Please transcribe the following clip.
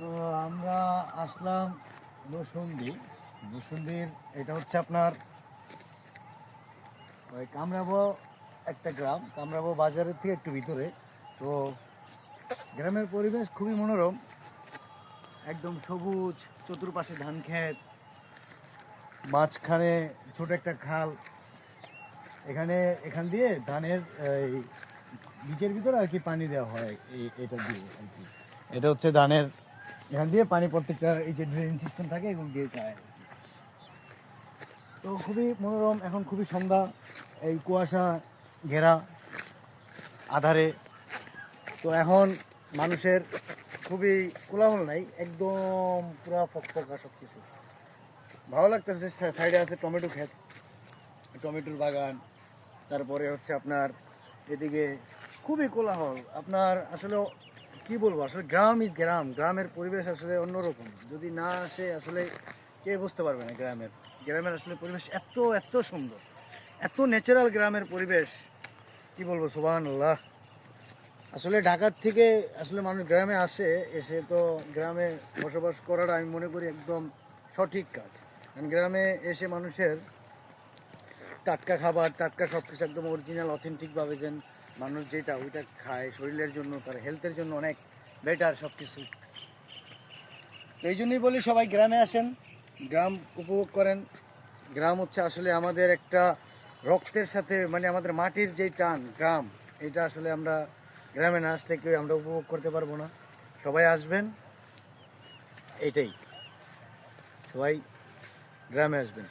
আমরা আসলাম নসুন্দি। নসুন্দির এটা হচ্ছে আপনার ওই কামরাবো একটা গ্রাম, কামরাবো বাজারের থেকে একটু ভিতরে। তো গ্রামের পরিবেশ খুবই মনোরম, একদম সবুজ, চতুর্পাশে ধান ক্ষেত, মাঝখানে ছোট একটা খাল। এখান দিয়ে ধানের এই বীজের ভিতরে আর কি পানি দেওয়া হয়, এটা দিয়ে আর কি। এটা হচ্ছে ধানের, এখান দিয়ে পানি প্রত্যেকটা এই যে ড্রেন সিস্টেম থাকে এবং দিয়ে যায়। তো খুবই মনোরম, এখন খুবই সন্ধ্যা, এই কুয়াশা ঘেরা আধারে। তো এখন মানুষের খুবই কোলাহল নাই, একদম পুরা ফকফকা সব কিছু। ভালো লাগতেছে। সাইডে আছে টমেটো ক্ষেত, টমেটোর বাগান। তারপরে হচ্ছে আপনার এদিকে খুবই কোলাহল। আপনার আসলে কি বলবো, আসলে গ্রাম ইজ গ্রাম, গ্রামের পরিবেশ আসলে অন্যরকম। যদি না আসে আসলে কে বুঝতে পারবে না গ্রামের। গ্রামের আসলে পরিবেশ এত এত সুন্দর, এত ন্যাচারাল গ্রামের পরিবেশ, কি বলবো, সুবহানাল্লাহ। আসলে ঢাকার থেকে আসলে মানুষ গ্রামে আসে, এসে তো গ্রামে বসবাস করাটা আমি মনে করি একদম সঠিক কাজ। কারণ গ্রামে এসে মানুষের টাটকা খাবার, টাটকা সব কিছু একদম অরিজিনাল অথেন্টিকভাবে যেন মানুষ যেটা ওইটা খায়, শরীরের জন্য, তার হেলথের জন্য অনেক বেটার সব কিছু। এই জন্যই বলি সবাই গ্রামে আসেন, গ্রাম উপভোগ করেন। গ্রাম হচ্ছে আসলে আমাদের একটা রক্তের সাথে, মানে আমাদের মাটির যেই টান, গ্রাম, এটা আসলে আমরা গ্রামে না আসলে কেউ আমরা উপভোগ করতে পারবো না। সবাই আসবেন, এটাই, সবাই গ্রামে আসবেন।